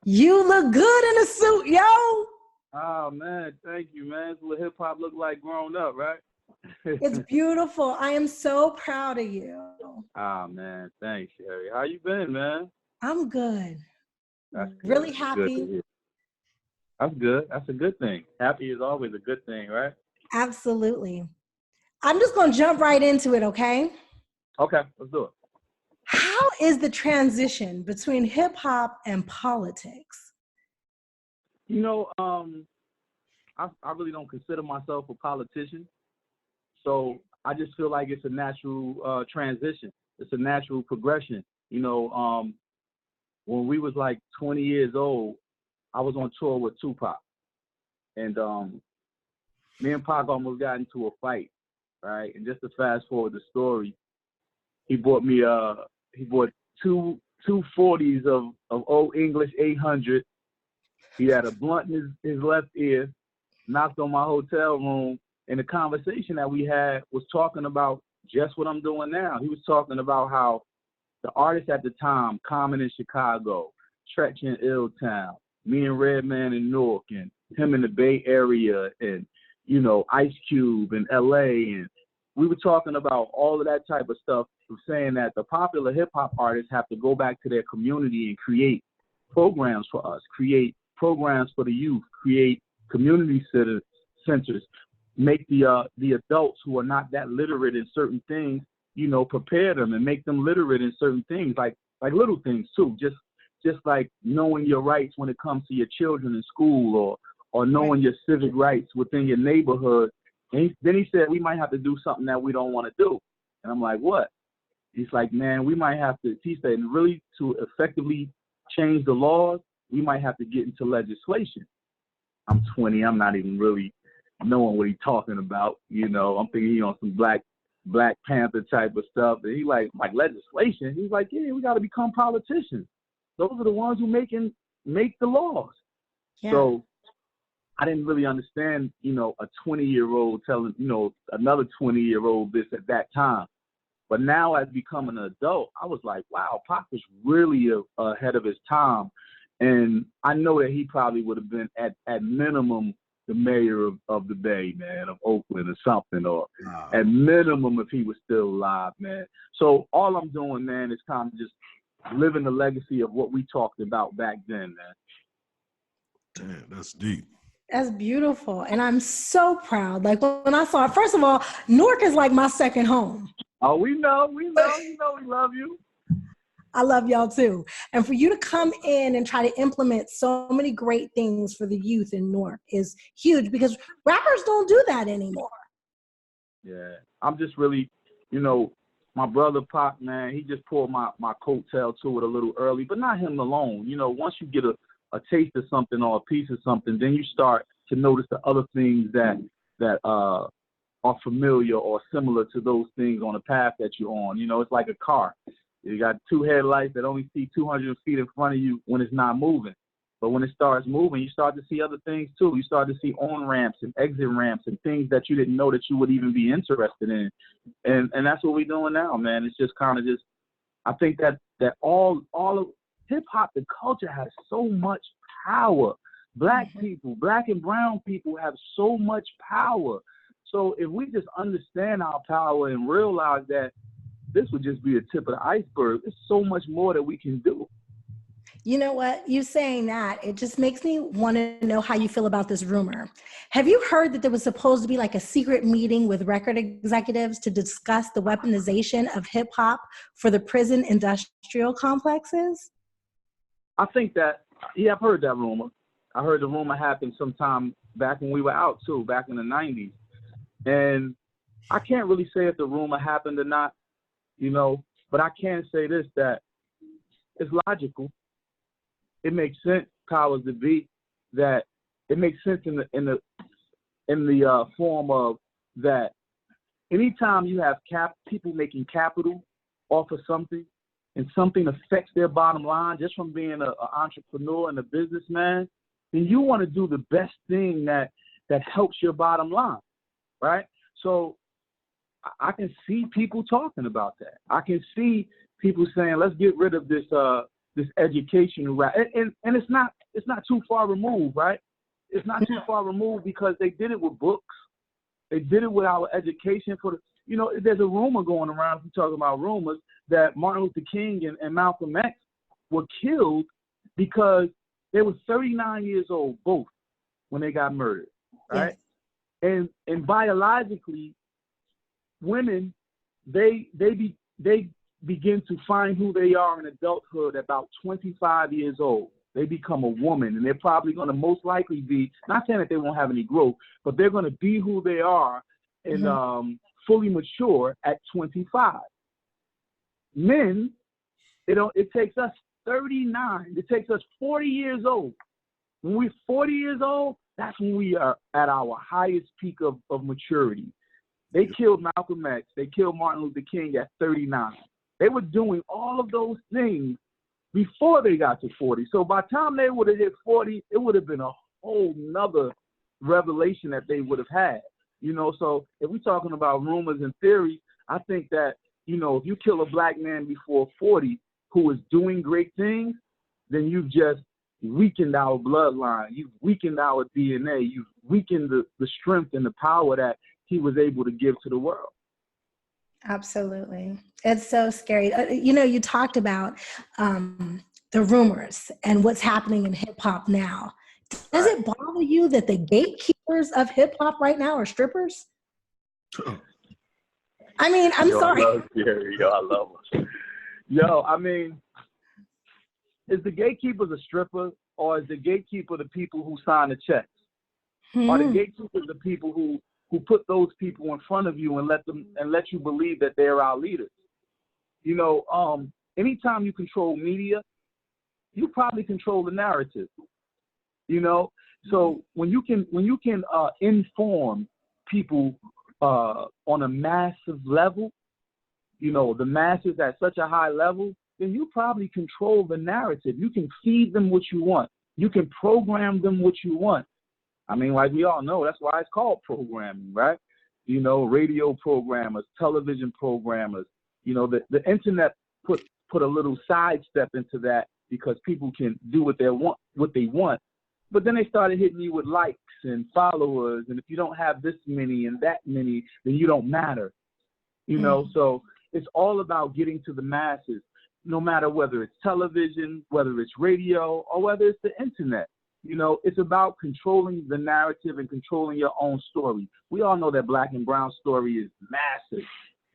You look good in a suit, yo. Oh man, thank you, man. It's what hip hop look like grown up, right? It's beautiful. I am so proud of you. Ah man, thanks, Cherie. How you been, man? I'm good. That's good. Really That's good to happy. hear. That's good. That's a good thing. Happy is always a good thing, right? Absolutely. I'm just going to jump right into it, okay? Okay, let's do it. How is the transition between hip hop and politics? You know, I really don't consider myself a politician, so I just feel like it's a natural transition. It's a natural progression. You know, when we was like 20 years old, I was on tour with Tupac, and me and Pac almost got into a fight, right? And just to fast forward the story, he bought two 40s of old English 800. He had a blunt in his left ear, knocked on my hotel room, and the conversation that we had was talking about just what I'm doing now. He was talking about how the artists at the time, Common in Chicago, Tretch in Illtown, me and Redman in Newark, and him in the Bay Area, and, you know, Ice Cube in LA, and we were talking about all of that type of stuff, saying that the popular hip hop artists have to go back to their community and create programs for us, create programs for the youth, create community centers, make the adults who are not that literate in certain things, you know, prepare them and make them literate in certain things, like little things too, just like knowing your rights when it comes to your children in school, or knowing your civic rights within your neighborhood. And then he said, we might have to do something that we don't want to do. And I'm like, what? He's like, man, we might have to, he said, really to effectively change the laws, we might have to get into legislation. I'm 20, I'm not even really knowing what he's talking about. You know, I'm thinking he on some Black Panther type of stuff. And he like legislation. He's like, yeah, we got to become politicians. Those are the ones who make the laws. Yeah. So I didn't really understand, you know, a 20-year-old telling, you know, another 20-year-old this at that time. But now as becoming an adult, I was like, wow, Pac was really ahead of his time. And I know that he probably would have been at minimum the mayor of the Bay, man, of Oakland or something, or at minimum if he was still alive, man. So all I'm doing, man, is kind of just living the legacy of what we talked about back then, man. Damn, that's deep. That's beautiful. And I'm so proud. Like when I saw it, first of all, Newark is like my second home. Oh, we know, we love you. I love y'all too. And for you to come in and try to implement so many great things for the youth in Newark is huge, because rappers don't do that anymore. Yeah, I'm just really, you know, my brother Pac, man, he just pulled my coattail to it a little early, but not him alone. You know, once you get a taste of something or a piece of something, then you start to notice the other things that are familiar or similar to those things on the path that you're on. You know, it's like a car. You got two headlights that only see 200 feet in front of you when it's not moving. But when it starts moving, you start to see other things too. You start to see on-ramps and exit ramps and things that you didn't know that you would even be interested in. And that's what we're doing now, man. It's just kind of just, I think that all of hip-hop, the culture has so much power. Black people, black and brown people have so much power. So if we just understand our power and realize that this would just be a tip of the iceberg, there's so much more that we can do. You know what? You saying that, it just makes me want to know how you feel about this rumor. Have you heard that there was supposed to be like a secret meeting with record executives to discuss the weaponization of hip hop for the prison industrial complexes? I think that, yeah, I've heard that rumor. I heard the rumor happened sometime back when we were out too, back in the 90s. And I can't really say if the rumor happened or not, you know, but I can say this, that it's logical. It makes sense, powers that be, that it makes sense in the form of that anytime you have people making capital off of something, and something affects their bottom line just from being an entrepreneur and a businessman, then you want to do the best thing that helps your bottom line, right? So I can see people talking about that. I can see people saying, let's get rid of this this educational route, and it's not too far removed, right? It's not too far removed because they did it with books, they did it with our education. There's a rumor going around, if you're talking about rumors, that Martin Luther King and Malcolm X were killed because they were 39 years old both when they got murdered, right? Yes. And biologically, women they begin to find who they are in adulthood at about 25 years old. They become a woman, and they're probably going to most likely be, not saying that they won't have any growth, but they're going to be who they are and fully mature at 25. Men, it takes us 39. It takes us 40 years old. When we're 40 years old, that's when we are at our highest peak of maturity. They killed Malcolm X. They killed Martin Luther King at 39. They were doing all of those things before they got to 40. So by the time they would have hit 40, it would have been a whole nother revelation that they would have had. So if we're talking about rumors and theories, I think that, if you kill a black man before 40 who is doing great things, then you've just weakened our bloodline. You've weakened our DNA. You've weakened the strength and the power that he was able to give to the world. Absolutely. It's so scary. You talked about the rumors and what's happening in hip hop now. Does it bother you that the gatekeepers of hip hop right now are strippers? I mean, I'm sorry. I love Cherie. I love her. Is the gatekeepers a stripper, or is the gatekeeper the people who sign the checks? Are the gatekeepers the people who put those people in front of you and let you believe that they're our leaders? Anytime you control media, you probably control the narrative. So when you can inform people on a massive level, the masses at such a high level, then you probably control the narrative. You can feed them what you want. You can program them what you want. I mean, like we all know, that's why it's called programming, right? Radio programmers, television programmers. The internet put a little sidestep into that because people can do what they want. But then they started hitting you with likes and followers, and if you don't have this many and that many, then you don't matter. So it's all about getting to the masses, no matter whether it's television, whether it's radio, or whether it's the internet. It's about controlling the narrative and controlling your own story. We all know that Black and Brown story is massive.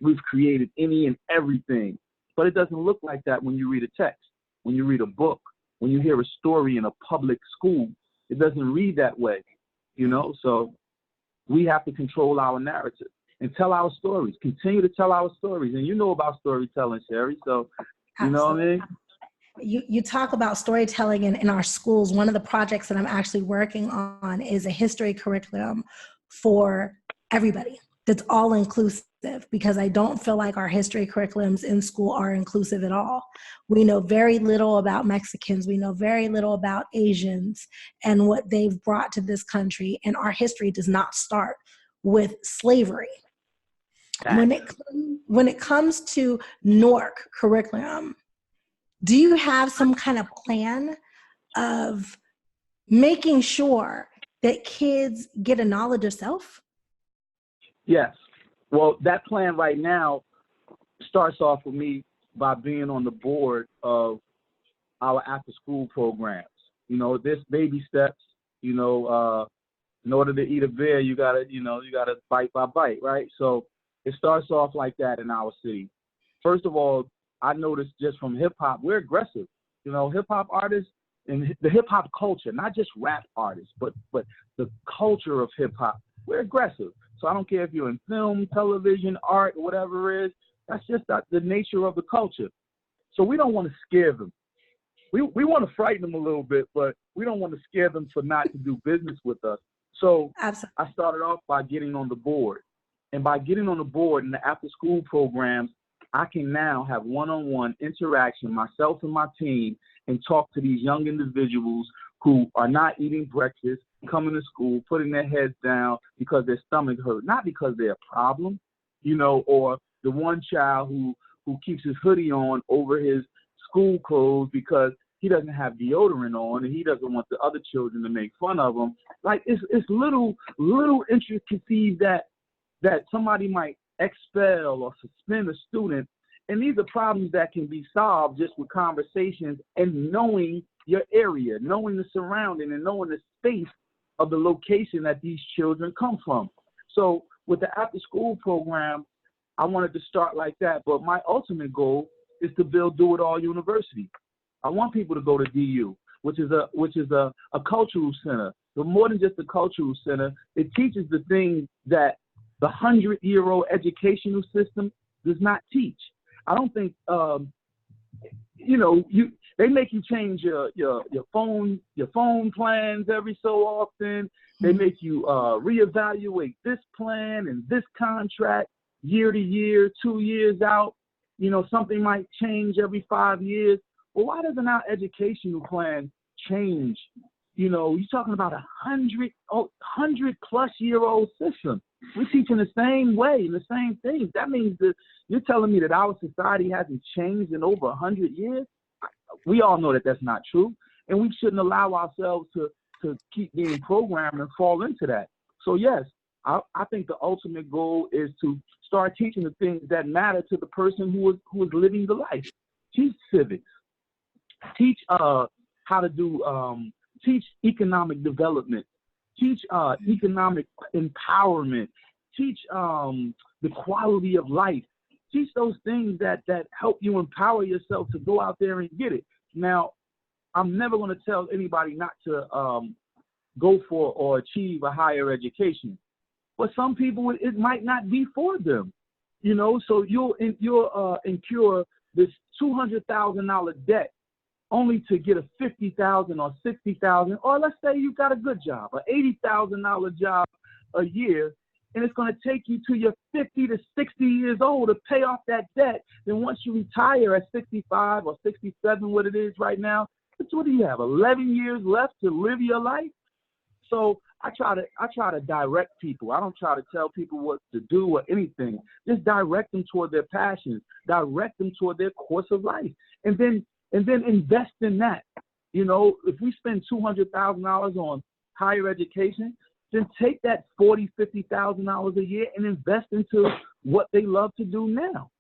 We've created any and everything, but it doesn't look like that when you read a text, when you read a book, when you hear a story in a public school. It doesn't read that way, So we have to control our narrative and tell our stories, continue to tell our stories. And you know about storytelling, Cherie, so you know what I mean? You talk about storytelling in our schools. One of the projects that I'm actually working on is a history curriculum for everybody that's all inclusive, because I don't feel like our history curriculums in school are inclusive at all. We know very little about Mexicans. We know very little about Asians and what they've brought to this country. And our history does not start with slavery. When it comes to NORC curriculum, do you have some kind of plan of making sure that kids get a knowledge of self? Yes. Well, that plan right now starts off with me by being on the board of our after-school programs. There's baby steps. In order to eat a bear, you gotta bite by bite, right? So it starts off like that in our city. First of all, I noticed just from hip hop, we're aggressive. Hip hop artists and the hip hop culture, not just rap artists, but the culture of hip hop, we're aggressive. So I don't care if you're in film, television, art, whatever it is. That's just the nature of the culture. So we don't want to scare them. We want to frighten them a little bit, but we don't want to scare them for not to do business with us. So absolutely. I started off by getting on the board. And by getting on the board in the after-school programs, I can now have one-on-one interaction, myself and my team, and talk to these young individuals who are not eating breakfast, coming to school, putting their heads down because their stomach hurt, not because they're a problem, or the one child who keeps his hoodie on over his school clothes because he doesn't have deodorant on and he doesn't want the other children to make fun of him. Like it's little intricacies that somebody might expel or suspend a student. And these are problems that can be solved just with conversations and knowing your area, knowing the surrounding, and knowing the space of the location that these children come from. So with the after school program, I wanted to start like that. But my ultimate goal is to build DoItAll University. I want people to go to DU, which is a cultural center. But more than just a cultural center, it teaches the things that the 100-year-old educational system does not teach. I don't think, they make you change your phone plans every so often. They make you reevaluate this plan and this contract year to year, 2 years out. Something might change every 5 years. Well, why doesn't our educational plan change? You're talking about 100-plus-year-old system. We're teaching the same way and the same things. That means that you're telling me that our society hasn't changed in over 100 years? We all know that that's not true. And we shouldn't allow ourselves to keep being programmed and fall into that. So, yes, I think the ultimate goal is to start teaching the things that matter to the person who is living the life. Teach civics. Teach how to do teach economic development, teach economic empowerment, teach the quality of life, teach those things that help you empower yourself to go out there and get it. Now, I'm never going to tell anybody not to go for or achieve a higher education, but some people it might not be for them, So you'll incur this $200,000 debt only to get a $50,000 or $60,000, or let's say you got a good job, an $80,000 job a year, and it's going to take you to your 50 to 60 years old to pay off that debt. Then once you retire at 65 or 67, what it is right now, what do you have? 11 years left to live your life. So I try to direct people. I don't try to tell people what to do or anything. Just direct them toward their passions, direct them toward their course of life, and then invest in that. If we spend $200,000 on higher education, then take that $40,000, $50,000 a year and invest into what they love to do now.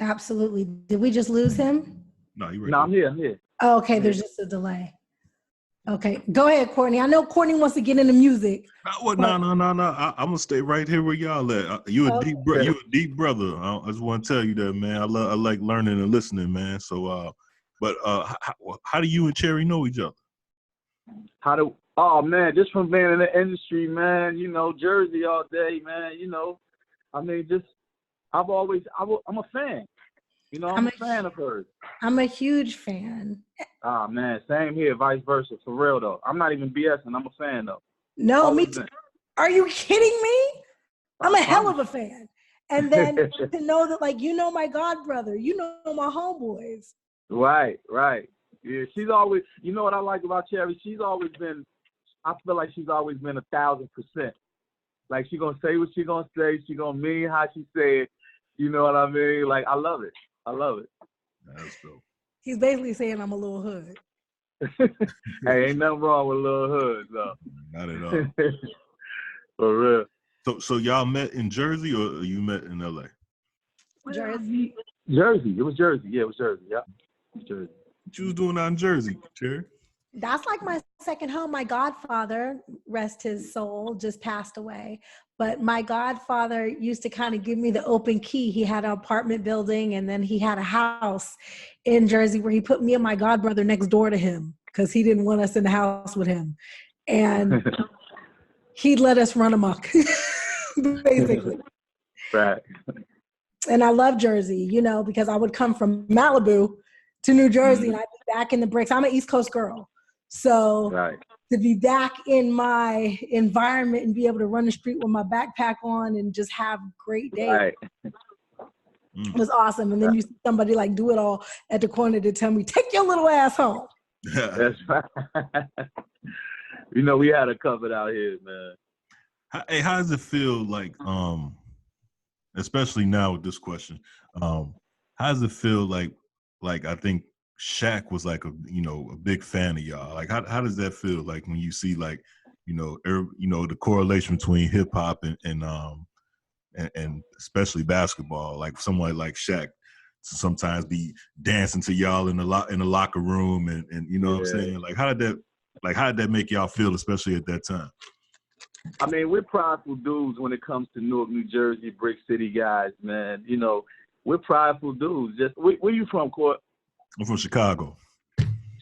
Absolutely. Did we just lose him? No, you're right. No, I'm here. Oh, okay, there's just a delay. Okay, go ahead, Courtney. I know Courtney wants to get into music. No. I'm gonna stay right here where y'all at. You a deep brother. I just want to tell you that, man. I like learning and listening, man. So, how do you and Cherie know each other? Oh man, just from being in the industry, man. Jersey all day, man. I'm a fan. I'm a fan of hers. I'm a huge fan. Ah, man, same here, vice versa, for real, though. I'm not even BSing. I'm a fan, though. No, me too. Are you kidding me? I'm a hell of a fan. And then to know that, my god brother, my homeboys. Right. Yeah, she's always, what I like about Cherie? I feel like she's always been 1,000%. Like, she going to say what she going to say. She going to mean how she say it. You know what I mean? Like, I love it. That's dope. He's basically saying I'm a little hood. Hey, ain't nothing wrong with a little hood, though. Not at all. For real. So y'all met in Jersey or you met in LA? Jersey. It was Jersey. Yeah, it was Jersey. Yeah. Jersey. What you was doing out in Jersey, Cherie? That's like my second home. My godfather, rest his soul, just passed away. But my godfather used to kind of give me the open key. He had an apartment building and then he had a house in Jersey where he put me and my godbrother next door to him because he didn't want us in the house with him. And he'd let us run amok, basically. Right. And I love Jersey, because I would come from Malibu to New Jersey and I'd be back in the bricks. I'm an East Coast girl. So to be back in my environment and be able to run the street with my backpack on and just have great days was awesome. And then you see somebody like DoItAll at the corner to tell me, take your little ass home. That's right. We had it covered out here, man. Hey, how does it feel like especially now with this question. How does it feel like I think Shaq was like a big fan of y'all. Like how does that feel like when you see like, the correlation between hip hop and especially basketball, like someone like Shaq to sometimes be dancing to y'all in the locker room and you know what I'm saying? Like how did that make y'all feel, especially at that time? I mean, we're prideful dudes when it comes to Newark, New Jersey, Brick City guys, man. You know, we're prideful dudes. Just where you from, Court? I'm from Chicago.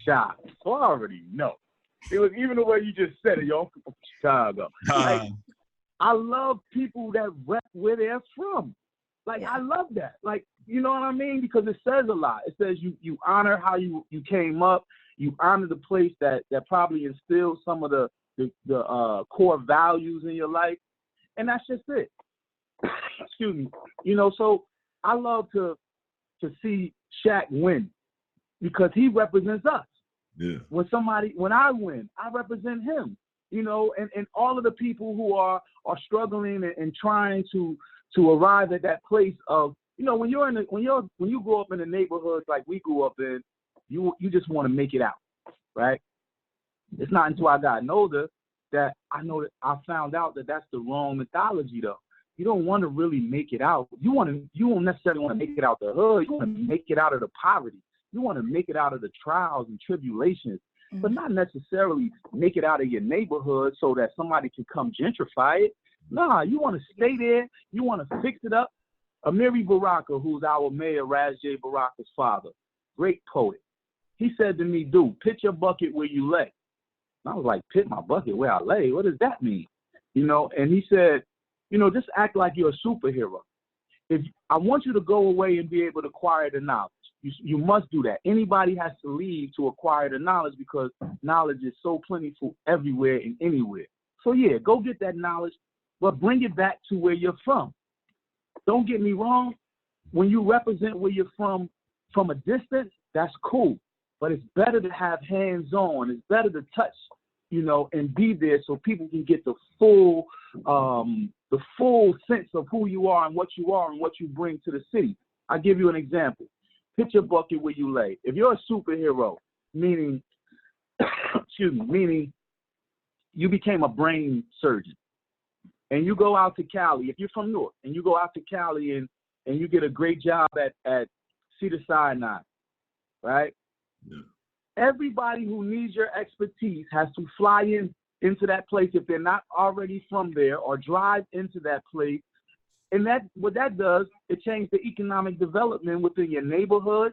Shot. So I already know. It was even the way you just said it, yo. I'm from Chicago. Like, I love people that rep where they're from. Like, I love that. Like, you know what I mean? Because it says a lot. It says you honor how you came up. You honor the place that probably instilled some of the core values in your life. And that's just it. Excuse me. You know, so I love to see Shaq win because he represents us. Yeah. When I win, I represent him. You know, and all of the people who are struggling and trying to arrive at that place of, you know, when you grow up in the neighborhoods like we grew up in, you just want to make it out, right? It's not until I got older that I found out that that's the wrong mythology, though. You don't want to really make it out. You don't necessarily want to make it out the hood. You want to make it out of the poverty. You want to make it out of the trials and tribulations, but not necessarily make it out of your neighborhood so that somebody can come gentrify it. Nah, you want to stay there. You want to fix it up. Amiri Baraka, who's our mayor, Raz J. Baraka's father, great poet. He said to me, dude, pitch your bucket where you lay. And I was like, pit my bucket where I lay? What does that mean? You know, and he said, you know, just act like you're a superhero. I want you to go away and be able to acquire the knowledge. You must do that. Anybody has to leave to acquire the knowledge because knowledge is so plentiful everywhere and anywhere. So yeah, go get that knowledge, but bring it back to where you're from. Don't get me wrong. When you represent where you're from a distance, that's cool. But it's better to have hands-on. It's better to touch, you know, and be there so people can get the full sense of who you are and what you bring to the city. I'll give you an example. Pitch your bucket where you lay. If you're a superhero, meaning, meaning you became a brain surgeon, and you go out to Cali, if you're from Newark, and you go out to Cali and you get a great job at Cedars-Sinai, right? Yeah. Everybody who needs your expertise has to fly into that place if they're not already from there, or drive into that place. And what that does, it changes the economic development within your neighborhood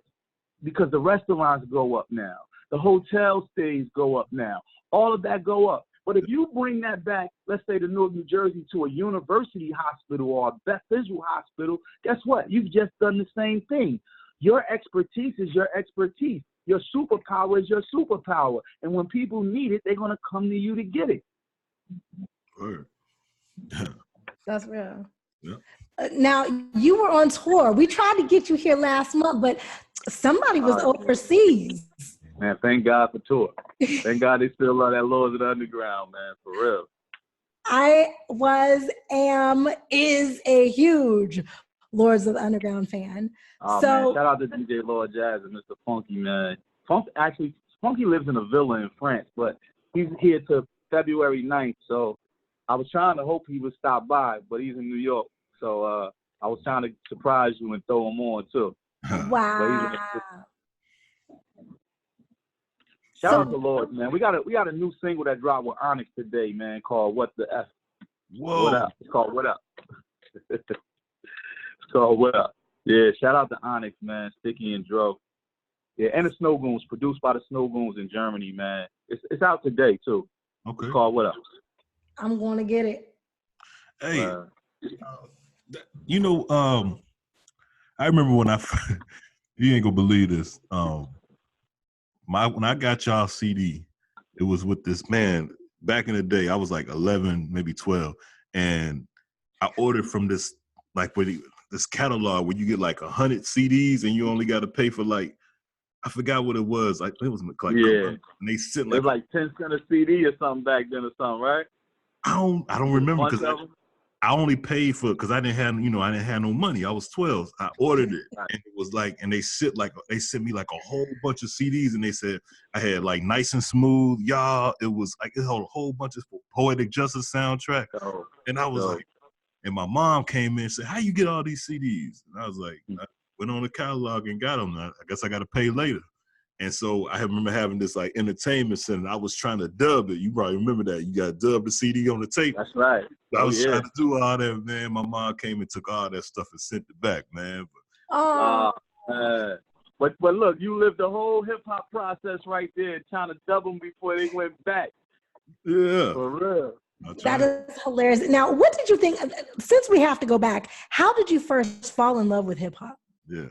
because the restaurants go up now. The hotel stays go up now. All of that go up. But if you bring that back, let's say to Newark, New Jersey, to a university hospital or a Beth Israel hospital, guess what? You've just done the same thing. Your expertise is your expertise. Your superpower is your superpower. And when people need it, they're going to come to you to get it. Word. That's real. Yeah. Now, you were on tour. We tried to get you here last month, but somebody was overseas. Man, thank God for tour. Thank God they still love that Lords of the Underground, man, for real. I is a huge Lords of the Underground fan. Oh, man, shout out to DJ Lord Jazz and Mr. Funky, man. Funky lives in a villa in France, but he's here till February 9th, so I was trying to hope he would stop by, but he's in New York. So I was trying to surprise you and throw him on too. Wow. Shout out to Lord, man. We got a new single that dropped with Onyx today, man, called What the F. Whoa. What Up? It's called What Up. It's called What Up. Yeah, shout out to Onyx, man. Sticky and Dro. Yeah, and the Snow Goons, produced by the Snow Goons in Germany, man. It's out today too. Okay. It's called What Up. I'm going to get it. Hey, you know, I remember when you ain't gonna believe this. When I got y'all CD, it was with this man. Back in the day, I was like 11, maybe 12, and I ordered from this this catalog where you get like 100 CDs and you only got to pay for like, I forgot what it was. Like it was like, yeah, and they sit like 10 cents a CD or something back then or something, right? I don't remember because I only paid for it because I didn't have no money. I was 12. I ordered it, and it was like, and they sent me like a whole bunch of CDs, and they said I had like Nice and Smooth, y'all. It was like it had a whole bunch of Poetic Justice soundtrack, and I was like, and my mom came in and said, "How you get all these CDs?" And I was like, I went on the catalog and got them. I guess I got to pay later. And so I remember having this like entertainment center. I was trying to dub it. You probably remember that. You got to dub the CD on the tape. That's right. I was trying to do all that, man. My mom came and took all that stuff and sent it back, man. But look, you lived the whole hip hop process right there, trying to dub them before they went back. Yeah, for real. That is hilarious. Now, what did you think? Since we have to go back, how did you first fall in love with hip hop? Yeah.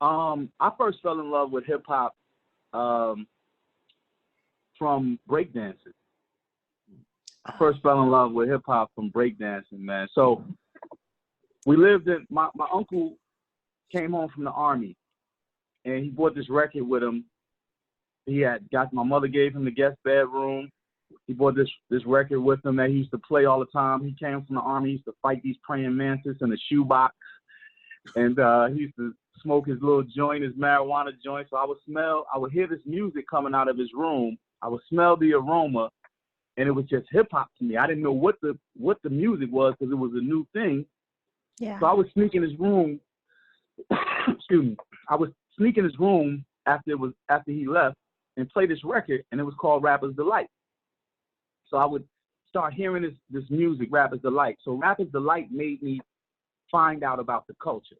I first fell in love with hip hop from breakdancing. I first fell in love with hip hop from breakdancing, man. So we lived in my uncle came home from the army, and he brought this record with him. He had my mother gave him the guest bedroom. He brought this record with him that he used to play all the time. He came from the army. He used to fight these praying mantis in a shoebox, and he used to smoke his little joint, his marijuana joint. So I would hear this music coming out of his room. I would smell the aroma, and it was just hip hop to me. I didn't know what the music was because it was a new thing. Yeah. So I would sneak in his room. Excuse me. I would sneak in his room after he left and play this record, and it was called Rapper's Delight. So I would start hearing this music, Rapper's Delight. So Rapper's Delight made me find out about the culture.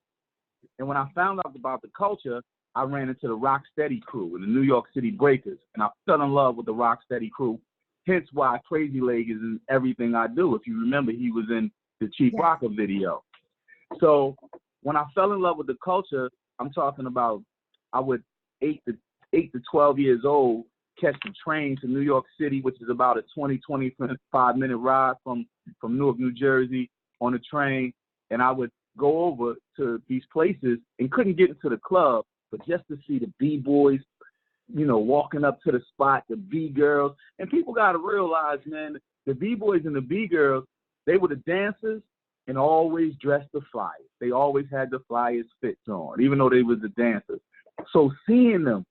And when I found out about the culture, I ran into the Rocksteady crew and the New York City Breakers, and I fell in love with the Rocksteady crew. Hence why Crazy Leg is in everything I do. If you remember, he was in the Chief Rocker video. So when I fell in love with the culture, I'm talking about I would 8 to 12 years old catch the train to New York City, which is about a 25 minute ride from Newark, New Jersey, on the train, and I would go over to these places and couldn't get into the club, but just to see the B-boys, walking up to the spot, the B-girls. And people got to realize, man, the B-boys and the B-girls, they were the dancers and always dressed the flyers. They always had the flyers fits on, even though they was the dancers. So seeing them,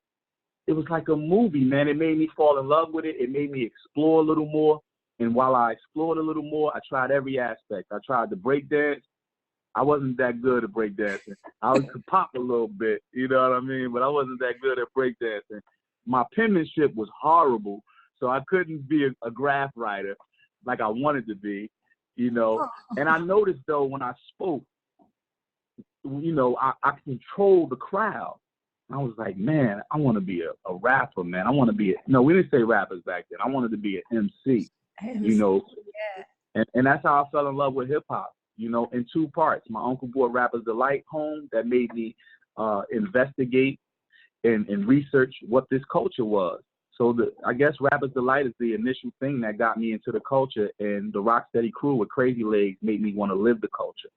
it was like a movie, man. It made me fall in love with it. It made me explore a little more. And while I explored a little more, I tried every aspect. I tried to break dance. I wasn't that good at breakdancing. I could pop a little bit, you know what I mean? But I wasn't that good at breakdancing. My penmanship was horrible, so I couldn't be a graph writer like I wanted to be, And I noticed, though, when I spoke, I controlled the crowd. I was like, man, I want to be a rapper, man. I want to be no, we didn't say rappers back then. I wanted to be an MC, Yeah. And that's how I fell in love with hip-hop. In two parts. My uncle brought Rapper's Delight home that made me investigate and research what this culture was. So I guess Rapper's Delight is the initial thing that got me into the culture, and the Rocksteady crew with Crazy Legs made me want to live the culture.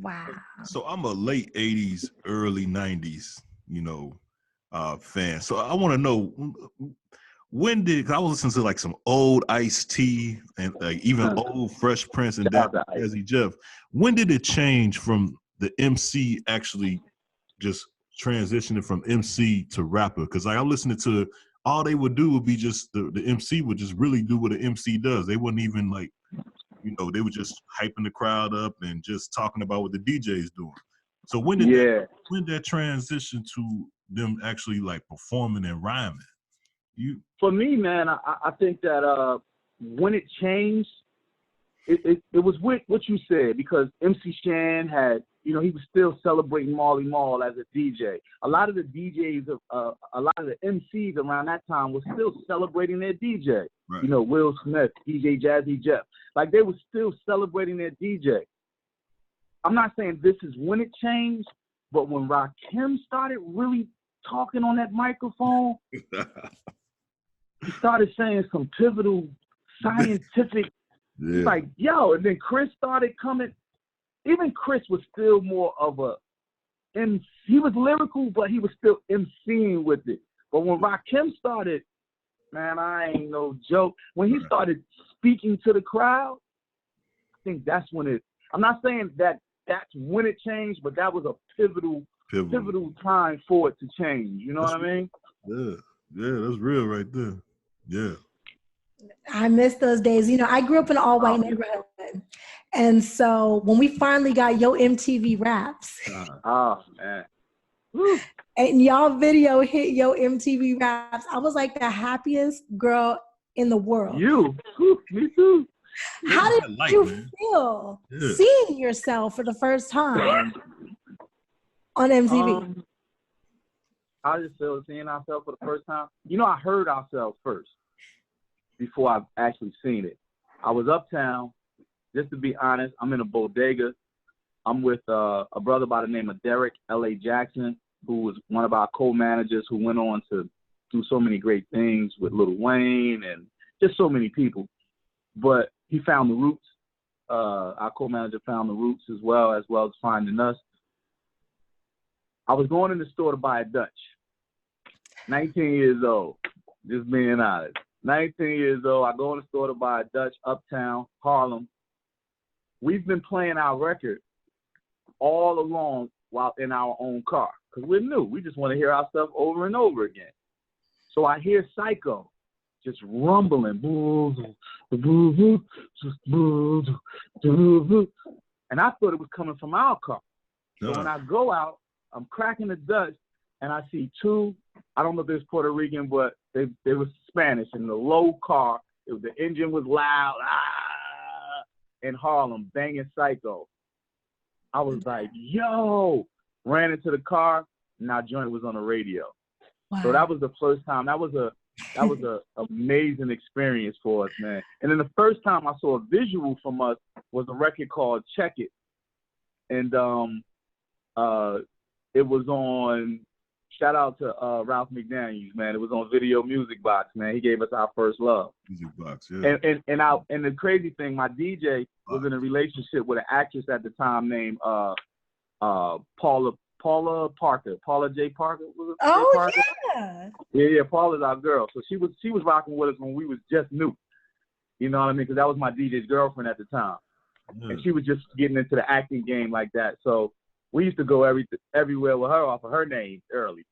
Wow. So I'm a late 80s, early 90s, fan. So I want to know, cause I was listening to like some old Ice-T and like even old Fresh Prince and Jazzy Jeff. When did it change from the MC actually just transitioning from MC to rapper? Because like, I listened to all they would do would be just the MC would just really do what an MC does. They wouldn't even like, they were just hyping the crowd up and just talking about what the DJ's doing. So when did that transition to them actually like performing and rhyming? For me, man, I think that when it changed, it was with what you said, because MC Shan had, he was still celebrating Marley Marl as a DJ. A lot of the DJs, a lot of the MCs around that time were still celebrating their DJ. Right. Will Smith, DJ Jazzy Jeff, like they were still celebrating their DJ. I'm not saying this is when it changed, but when Rakim started really talking on that microphone, he started saying some pivotal scientific, like, and then Chris started coming. Even Chris was still more of he was lyrical, but he was still MCing with it. But when Rakim started, man, I ain't no joke. When he started speaking to the crowd, think that's when it. I'm not saying that that's when it changed, but that was a pivotal time for it to change. You know what I mean? Yeah, that's real right there. Yeah. I miss those days. You know, I grew up in an all-white neighborhood. And so when we finally got Yo MTV Raps, oh man, woo. And y'all video hit Yo MTV Raps, I was like the happiest girl in the world. You, me too. How did you feel seeing yourself for the first time on MTV? I just feel seeing ourselves for the first time. You know, I heard ourselves first before I've actually seen it. I was uptown. Just to be honest, I'm in a bodega. I'm with a brother by the name of Derek L.A. Jackson, who was one of our co-managers who went on to do so many great things with Lil Wayne and just so many people. But he found the roots. Our co-manager found the roots as well as finding us. I was going in the store to buy a Dutch. 19 years old, just being honest. 19 years old, I go in the store to buy a Dutch, uptown, Harlem. We've been playing our record all along while in our own car because we're new. We just want to hear our stuff over and over again. So I hear Psycho just rumbling. And I thought it was coming from our car. So when I go out, I'm cracking the Dutch, and I see two, I don't know if they're Puerto Rican, but they were Spanish in the low car. The engine was loud, in Harlem, banging Psycho. I was like, yo, ran into the car, and our joint was on the radio. Wow. So that was the first time. That was a amazing experience for us, man. And then the first time I saw a visual from us was a record called Check It. And it was on, shout out to Ralph McDaniels, man. It was on Video Music Box, man. He gave us our first love. Music Box, yeah. And the crazy thing, my DJ was in a relationship with an actress at the time named Paula Parker. Paula J. Parker. Was it oh, J. Parker? Yeah. Yeah, Paula's our girl. So she was rocking with us when we was just new. You know what I mean? Because that was my DJ's girlfriend at the time. Yeah. And she was just getting into the acting game like that. So we used to go everywhere with her off of her name early.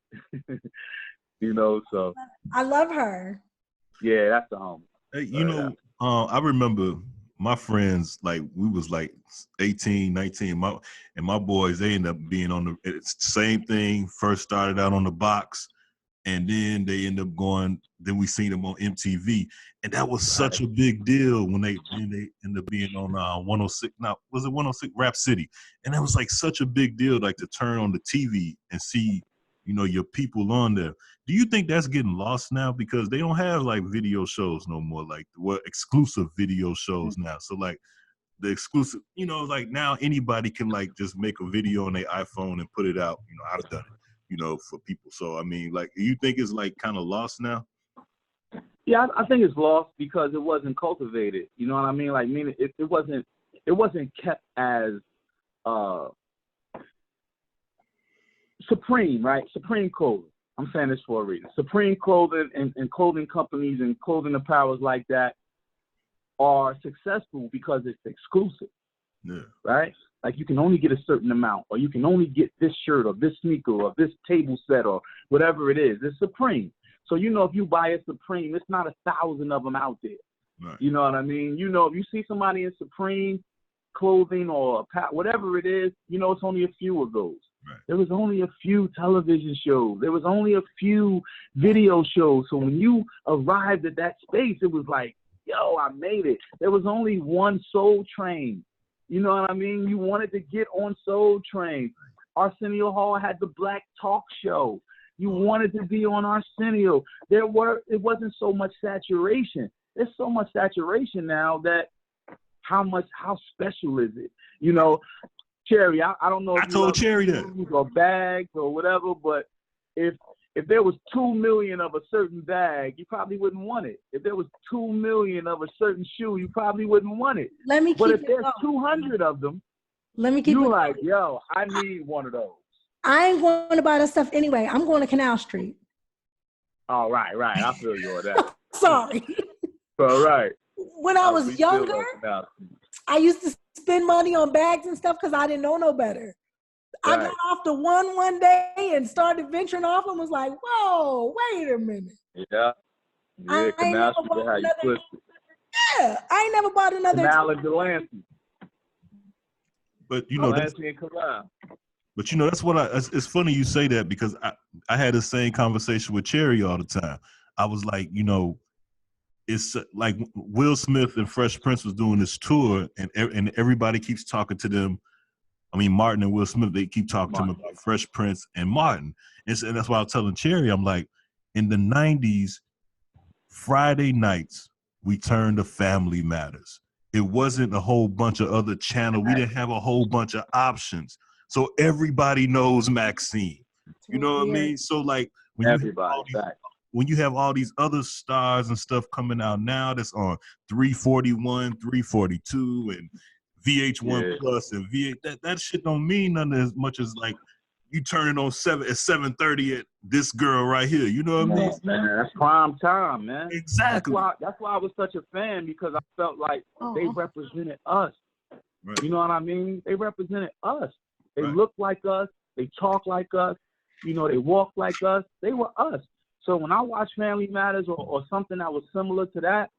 You know, so. I love her. Yeah, that's the homie. Hey, you know, I remember my friends, like, we was like 18, 19. My boys, they ended up being on the same thing, first started out on the box, and then they end up going, then we seen them on MTV. And that was such a big deal when they ended up being on 106, now, was it 106 Rap City? And that was like such a big deal, like to turn on the TV and see, you know, your people on there. Do you think that's getting lost now? Because they don't have like video shows no more, like exclusive video shows now. So like the exclusive, you know, like now anybody can like just make a video on their iPhone and put it out. You know, I've done it, you know, for people. So, I mean, like, do you think it's like kind of lost now? Yeah, I think it's lost because it wasn't cultivated. You know what I mean? Like, it wasn't kept as Supreme, right? Supreme Clothing. I'm saying this for a reason. Supreme Clothing and clothing companies and clothing apparels like that are successful because it's exclusive. Yeah. Right? Like, you can only get a certain amount, or you can only get this shirt or this sneaker or this table set or whatever it is. It's Supreme. So, you know, if you buy a Supreme, it's not 1,000 of them out there. Right. You know what I mean? You know, if you see somebody in Supreme clothing or whatever it is, you know, it's only a few of those. Right. There was only a few television shows. There was only a few video shows. So when you arrived at that space, it was like, yo, I made it. There was only one Soul Train. You know what I mean? You wanted to get on Soul Train. Arsenio Hall had the Black Talk Show. You wanted to be on Arsenio. It wasn't so much saturation. There's so much saturation now that how special is it? You know, Cherie, I don't know if I told Cherie that. Or bags or whatever, but if there was 2 million of a certain bag, you probably wouldn't want it. If there was 2 million of a certain shoe, you probably wouldn't want it. But if there's 200 of them, you're like, yo, I need one of those. I ain't going to buy that stuff anyway. I'm going to Canal Street. Oh, right. I feel you on that. Sorry. All right. When I was younger, I used to spend money on bags and stuff because I didn't know no better. Right. I got off the one day and started venturing off and was like, whoa, wait a minute. Yeah. Yeah, Canal Street, how you twist it. Yeah, I ain't never bought another. Canal and Delancey. But you know, Delancey and Canal. But you know, that's what it's funny you say that, because I had the same conversation with Cherie all the time. I was like, you know, it's like Will Smith and Fresh Prince was doing this tour, and everybody keeps talking to them. I mean, Martin and Will Smith, they keep talking to him about Fresh Prince and Martin. And that's why I was telling Cherie, I'm like, in the 90s, Friday nights, we turned to Family Matters. It wasn't a whole bunch of other channels. We didn't have a whole bunch of options. So everybody knows Maxine. You know what I mean? So like when you have all these other stars and stuff coming out now that's on 341, 342, and VH1 Plus and V8, that shit don't mean nothing as much as like you turning on 7:30 at this girl right here. You know what I mean? Man, that's prime time, man. Exactly. That's why I was such a fan, because I felt like they represented us. Right. You know what I mean? They represented us. They Right. look like us. They talk like us. You know, they walk like us. They were us. So when I watch Family Matters or something that was similar to that,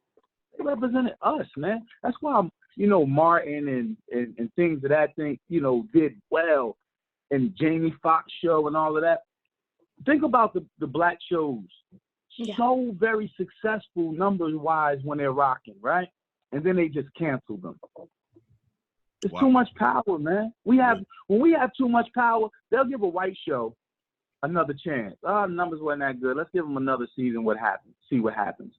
they represented us, man. That's why, you know, Martin and things of that thing, you know, did well. And Jamie Foxx show and all of that. Think about the black shows. Yeah. So very successful numbers-wise when they're rocking, right? And then they just cancel them. It's too much power, man. When we have too much power, they'll give a white show another chance. The numbers weren't that good. Let's give them another season. See what happens.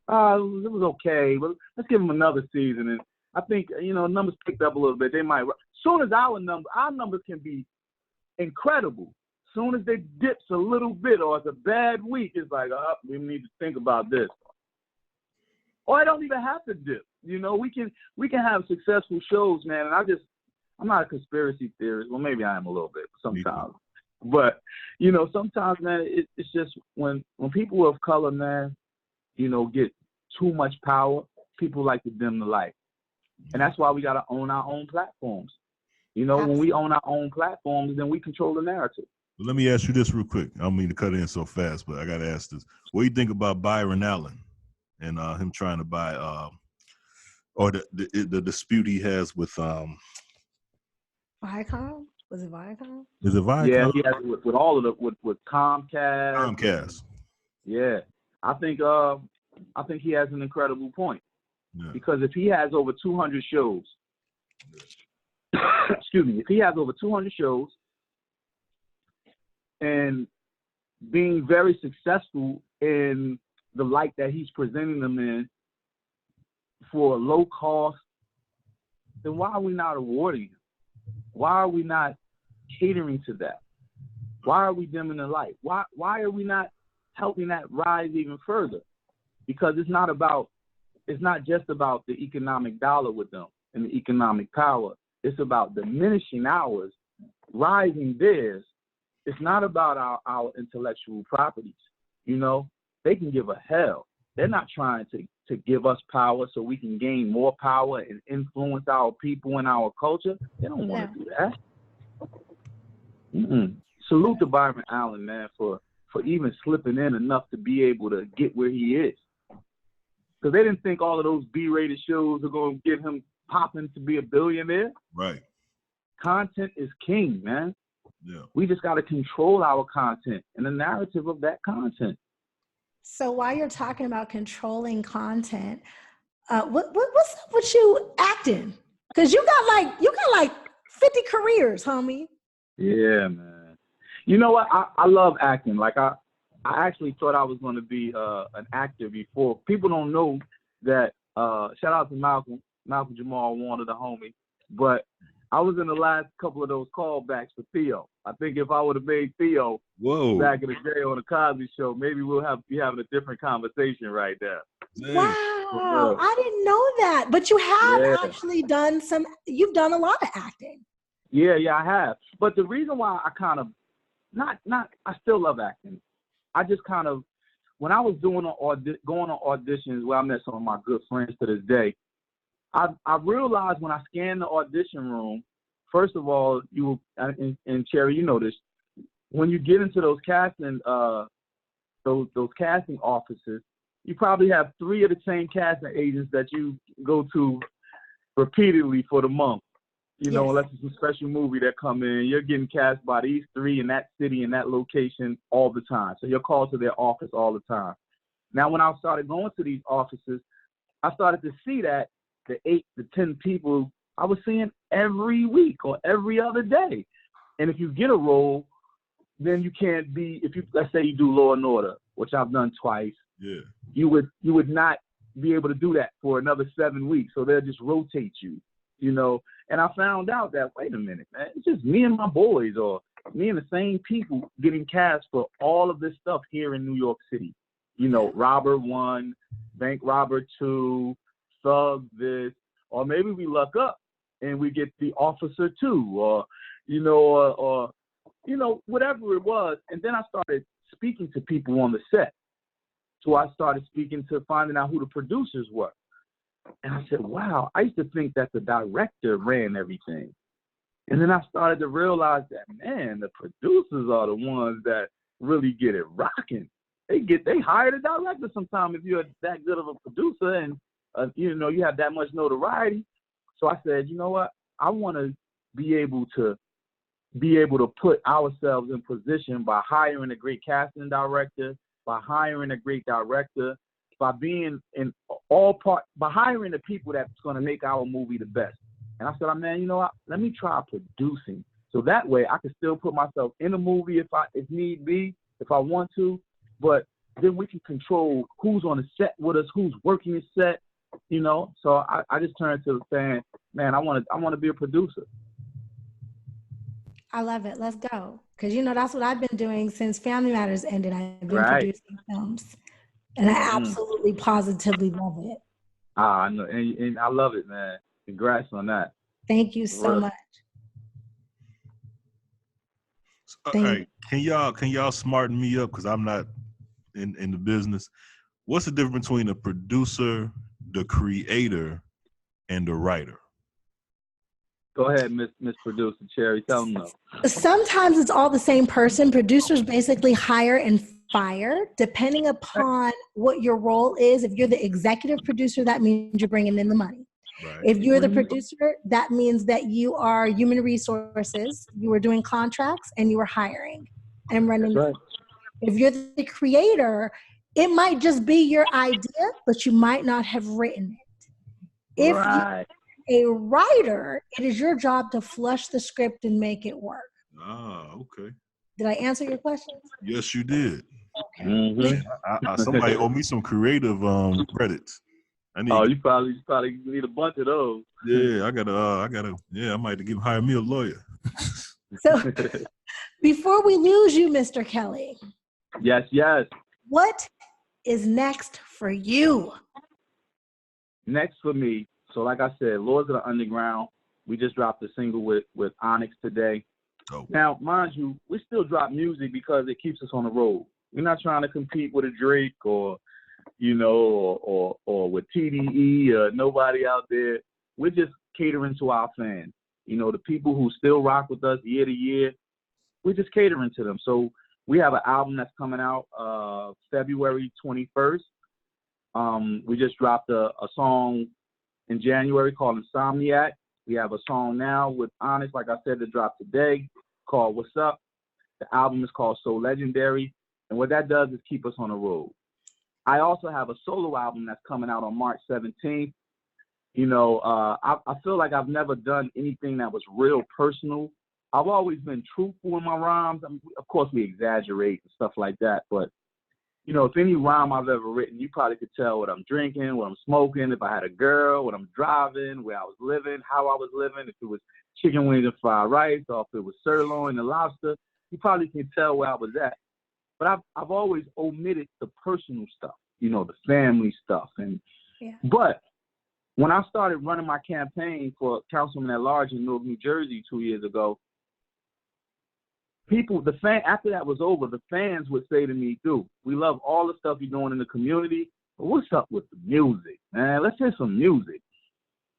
It was okay, but let's give them another season. And I think, you know, numbers picked up a little bit. They might. As soon as our numbers can be incredible. Soon as they dips a little bit or it's a bad week, it's like, we need to think about this. Or I don't even have to dip. You know, we can have successful shows, man. And I'm not a conspiracy theorist. Well, maybe I am a little bit sometimes. But, you know, sometimes, man, it's just when people of color, man, you know, get too much power, people like to dim the light. And that's why we got to own our own platforms. You know, when we own our own platforms, then we control the narrative. Well, let me ask you this real quick. I don't mean to cut in so fast, but I got to ask this. What do you think about Byron Allen and him trying to buy, or the dispute he has with Viacom? Was it Viacom? Is it Viacom? Yeah, he has with all of with Comcast. Comcast. Yeah, I think he has an incredible point. Yeah. Because if he has over 200 shows, excuse me, if he has over 200 shows and being very successful in the light that he's presenting them in for low cost, then why are we not awarding him? Why are we not catering to that? Why are we dimming the light? Why are we not helping that rise even further? Because it's not just about the economic dollar with them and the economic power. It's about diminishing ours, rising theirs. It's not about our intellectual properties. You know, they can give a hell. They're not trying to give us power so we can gain more power and influence our people and our culture. They don't want to do that. Salute to Byron Allen, man, for even slipping in enough to be able to get where he is. Because they didn't think all of those B-rated shows are going to get him popping to be a billionaire. Right. Content is king, man. Yeah. We just got to control our content and the narrative of that content. So while you're talking about controlling content, what's up with you acting? Because you got like 50 careers, homie. Yeah, man. You know what? I love acting. Like I actually thought I was going to be an actor before. People don't know that. Shout out to Malcolm Jamal Warner, the homie. But I was in the last couple of those callbacks for Theo. I think if I would have made Theo back in the day on the Cosby Show, maybe we'll be having a different conversation right there. Wow, I didn't know that. But you have actually done you've done a lot of acting. Yeah, I have. But the reason why I kind of, I still love acting. I just kind of, when I was going on auditions where I met some of my good friends to this day, I realized when I scanned the audition room, first of all, and Cherie, you know this, when you get into those casting offices, you probably have 3 of the same casting agents that you go to repeatedly for the month. You know, unless it's a special movie that come in, you're getting cast by these 3 in that city, in that location all the time. So you're called to their office all the time. Now, when I started going to these offices, I started to see that the 8 to 10 people I was seeing every week or every other day. And if you get a role, then you can't be, let's say you do Law and Order, which I've done twice. Yeah. You would not be able to do that for another 7 weeks. So they'll just rotate you, you know. And I found out that, wait a minute, man, it's just me and my boys or me and the same people getting cast for all of this stuff here in New York City. You know, Robber 1, Bank Robber 2, Thug this, or maybe we luck up and we get the Officer 2, or, you know, whatever it was. And then I started speaking to people on the set. So I started finding out who the producers were. And I said, wow, I used to think that the director ran everything. And then I started to realize that, man, the producers are the ones that really get it rocking. They hire the director sometimes if you're that good of a producer and, you know, you have that much notoriety. So I said, you know what? I want to be able to put ourselves in position by hiring a great casting director, by hiring a great director, by being by hiring the people that's going to make our movie the best. And I said, man, you know what? Let me try producing. So that way I can still put myself in a movie if need be, if I want to, but then we can control who's on the set with us, who's working the set, you know? So I just turned to saying, man, I want to be a producer. I love it. Let's go. Because, you know, that's what I've been doing since Family Matters ended. I've been producing films. And I absolutely, positively love it. I know. And I love it, man. Congrats on that. Thank you so much. All right. Can y'all smarten me up? Because I'm not in the business. What's the difference between a producer, the creator, and the writer? Go ahead, Miss Producer Cherie. Tell them no. Sometimes it's all the same person. Producers basically hire and fire depending upon what your role is. If you're the executive producer, that means you're bringing in the money. Right. If you're the producer, that means that you are human resources. You are doing contracts and you are hiring and running. That's right. If you're the creator, it might just be your idea, but you might not have written it. If you're a writer, it is your job to flush the script and make it work. Ah, okay. Did I answer your questions? Yes, you did. Okay. Mm-hmm. Somebody owe me some creative credits. You probably need a bunch of those. Yeah, I gotta. Yeah, I might hire me a lawyer. So, before we lose you, Mr. Kelly. Yes. What is next for you? Next for me. So like I said, Lords of the Underground, we just dropped a single with Onyx today. Oh. Now, mind you, we still drop music because it keeps us on the road. We're not trying to compete with a Drake or, you know, or with TDE or nobody out there. We're just catering to our fans. You know, the people who still rock with us year to year, we're just catering to them. So we have an album that's coming out February 21st. We just dropped a song in January called Insomniac. We have a song now with Onyx, like I said, that dropped today called What's Up. The album is called So Legendary. And what that does is keep us on the road. I also have a solo album that's coming out on March 17th. You know, I feel like I've never done anything that was real personal. I've always been truthful in my rhymes. I mean, of course, we exaggerate and stuff like that, but you know, if any rhyme I've ever written, you probably could tell what I'm drinking, what I'm smoking, if I had a girl, what I'm driving, where I was living, how I was living, if it was chicken wings and fried rice, or if it was sirloin and lobster. You probably can tell where I was at. But I've always omitted the personal stuff, you know, the family stuff. But when I started running my campaign for councilman at large in Newark, New Jersey 2 years ago, after that was over, the fans would say to me, dude, we love all the stuff you're doing in the community, but what's up with the music, man? Let's hear some music.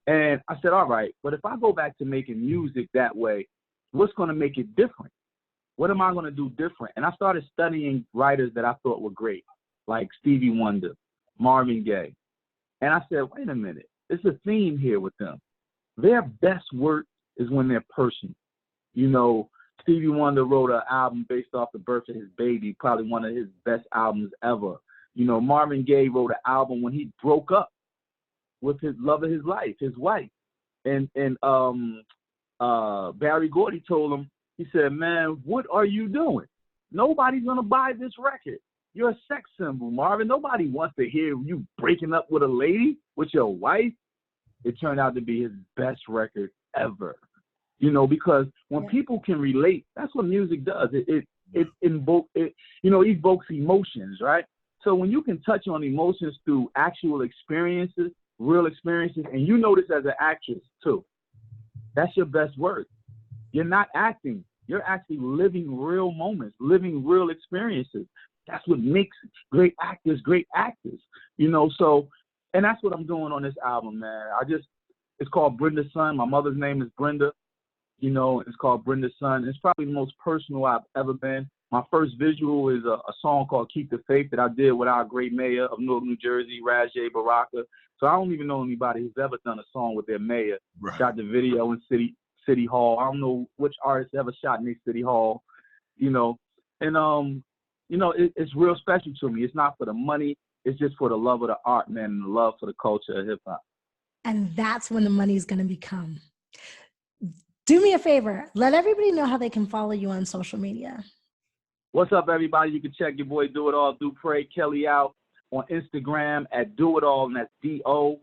And I said, all right, but if I go back to making music that way, what's going to make it different? What am I going to do different? And I started studying writers that I thought were great, like Stevie Wonder, Marvin Gaye. And I said, wait a minute, there's a theme here with them. Their best work is when they're personal. You know, Stevie Wonder wrote an album based off the birth of his baby, probably one of his best albums ever. You know, Marvin Gaye wrote an album when he broke up with his love of his life, his wife. And Barry Gordy told him, he said, man, what are you doing? Nobody's going to buy this record. You're a sex symbol, Marvin. Nobody wants to hear you breaking up with a lady, with your wife. It turned out to be his best record ever. You know, because when people can relate, that's what music does. It evokes emotions, right? So when you can touch on emotions through actual experiences, real experiences, and you know this as an actress too, that's your best work. You're not acting. You're actually living real moments, living real experiences. That's what makes great actors, you know? So, and that's what I'm doing on this album, man. It's called Brenda's Son. My mother's name is Brenda, you know, it's called Brenda's Son. It's probably the most personal I've ever been. My first visual is a song called Keep the Faith that I did with our great mayor of Newark, New Jersey, Rajay Baraka. So I don't even know anybody who's ever done a song with their mayor. Right. Shot the video in City Hall. I don't know which artist ever shot in City Hall, you know. And, you know, it's real special to me. It's not for the money. It's just for the love of the art, man, and the love for the culture of hip-hop. And that's when the money's going to become. Do me a favor. Let everybody know how they can follow you on social media. What's up, everybody? You can check your boy DoItAll, Dupré, Kelly out on Instagram at DoItAll, and that's DoItAlLDU.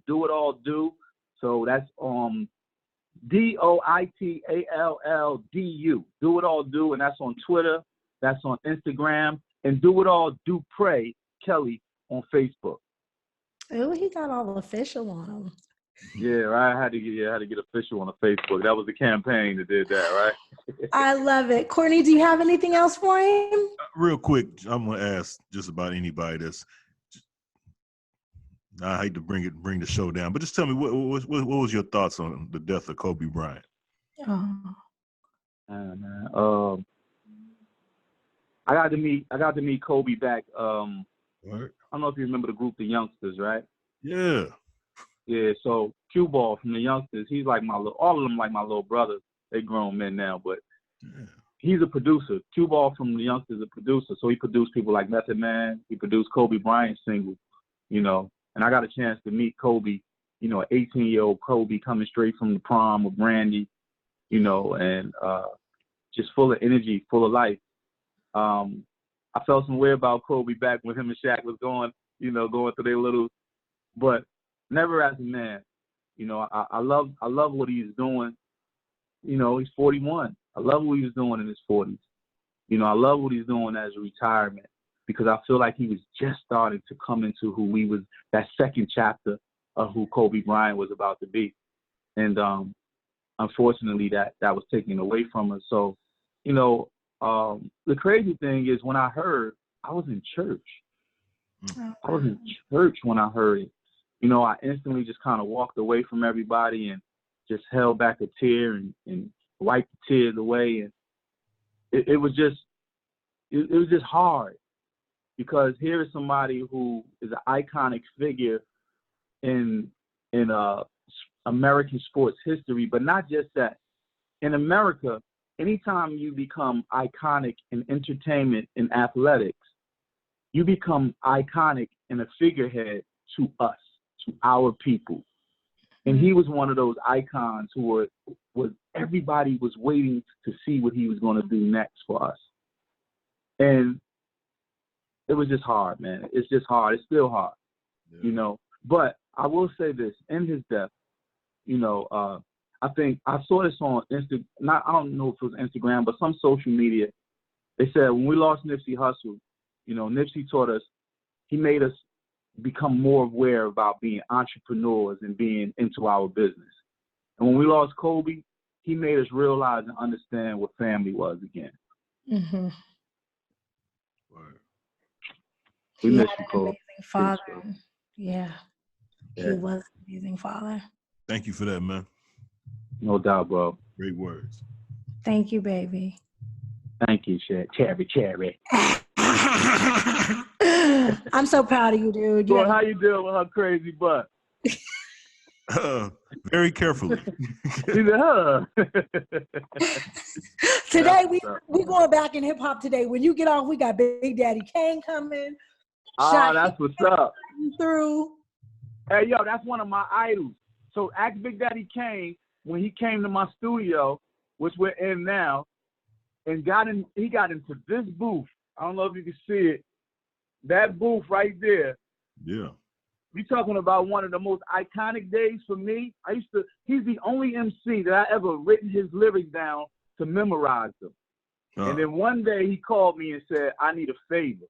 DoItAll, do. So that's DoItAlLDU. DoItAll, do, and that's on Twitter. That's on Instagram. And DoItAll, Dupré, Kelly on Facebook. Oh, he got all official on him. Yeah, right. I had to get official on the Facebook. That was the campaign that did that, right? I love it. Courtney, do you have anything else for him? Real quick, I'm gonna ask just about anybody that's. I hate to bring the show down, but just tell me what was your thoughts on the death of Kobe Bryant? Oh, man. I got to meet Kobe back. I don't know if you remember the group, the Youngsters, right? Yeah. Yeah, so Cue Ball from the Youngsters, he's like all of them like my little brothers. They grown men now, but he's a producer. Cue Ball from the Youngsters is a producer, so he produced people like Method Man. He produced Kobe Bryant's single, you know. And I got a chance to meet Kobe, you know, an 18-year-old Kobe coming straight from the prom with Brandy, you know, and just full of energy, full of life. I felt some way about Kobe back when him and Shaq was going through their little, but never as a man. You know, I love what he's doing. You know, he's 41. I love what he was doing in his 40s. You know, I love what he's doing as a retirement because I feel like he was just starting to come into who we was, that second chapter of who Kobe Bryant was about to be. And unfortunately, that was taken away from us. So, you know, the crazy thing is when I heard, I was in church. I was in church when I heard it. You know, I instantly just kind of walked away from everybody and just held back a tear and wiped the tears away. And it was just hard because here is somebody who is an iconic figure in American sports history, but not just that. In America, anytime you become iconic in entertainment and athletics, you become iconic and a figurehead to us, to our people. And he was one of those icons who was everybody was waiting to see what he was going to do next for us. And it was just hard, man. It's just hard. It's still hard, you know. But I will say this, in his death, you know, I think I saw this on Instagram. I don't know if it was Instagram, but some social media. They said when we lost Nipsey Hussle, you know, Nipsey taught us, he made us become more aware about being entrepreneurs and being into our business. And when we lost Kobe, he made us realize and understand what family was again. Mm-hmm. We miss you, Kobe. Amazing father. Yeah. He was an amazing father. Thank you for that, man. No doubt, bro. Great words. Thank you, baby. Thank you, Cherie. I'm so proud of you, dude. Well, how you dealing with her crazy butt? Very carefully. She said, huh? Today, we going back in hip hop today. When you get off, we got Big Daddy Kane coming. Oh, that's what's up. Through. Hey, yo, that's one of my idols. So ask Big Daddy Kane when he came to my studio, which we're in now, and he got into this booth. I don't know if you can see it. That booth right there. Yeah. We talking about one of the most iconic days for me. He's the only MC that I ever written his lyrics down to memorize them. And then one day he called me and said, I need a favor.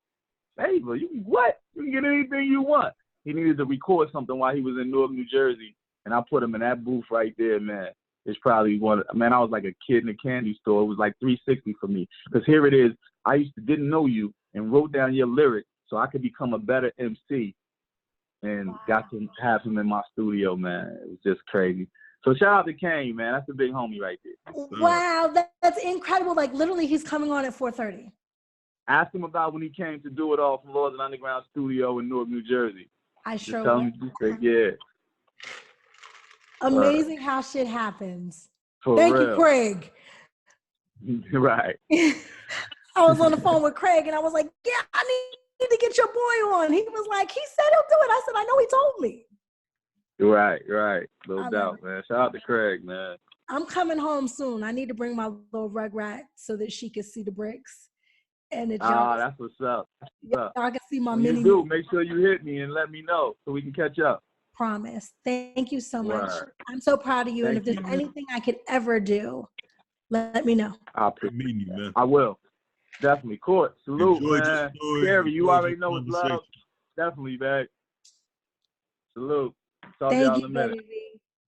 Favor? What? You can get anything you want. He needed to record something while he was in Newark, New Jersey. And I put him in that booth right there, man. It's probably I was like a kid in a candy store. It was like 360 for me. Because here it is. I didn't know you and wrote down your lyrics so I could become a better MC. And got to have him in my studio, man. It was just crazy. So shout out to Kane, man. That's a big homie right there. Wow, that's incredible. Like literally he's coming on at 4:30. Ask him about when he came to do it all from Lords and Underground Studio in Newark, New Jersey. I sure will. Yeah. Amazing how shit happens. Thank you, Craig. Right. I was on the phone with Craig and I was like, yeah, I need to get your boy on. He was like, he said he'll do it. I said, I know he told me. Right. No doubt, man. Shout out to Craig, man. I'm coming home soon. I need to bring my little rugrat so that she can see the bricks. And that's what's up. I can see my when mini. You do, make sure you hit me and let me know so we can catch up. Promise. Thank you so much. I'm so proud of you. And if there's anything I could ever do, let me know. I'll meet you, man. I will. Definitely. Court. Salute, man. Cherie, you already know it's love. Definitely, man. Salute. Talk to y'all in a minute. Baby.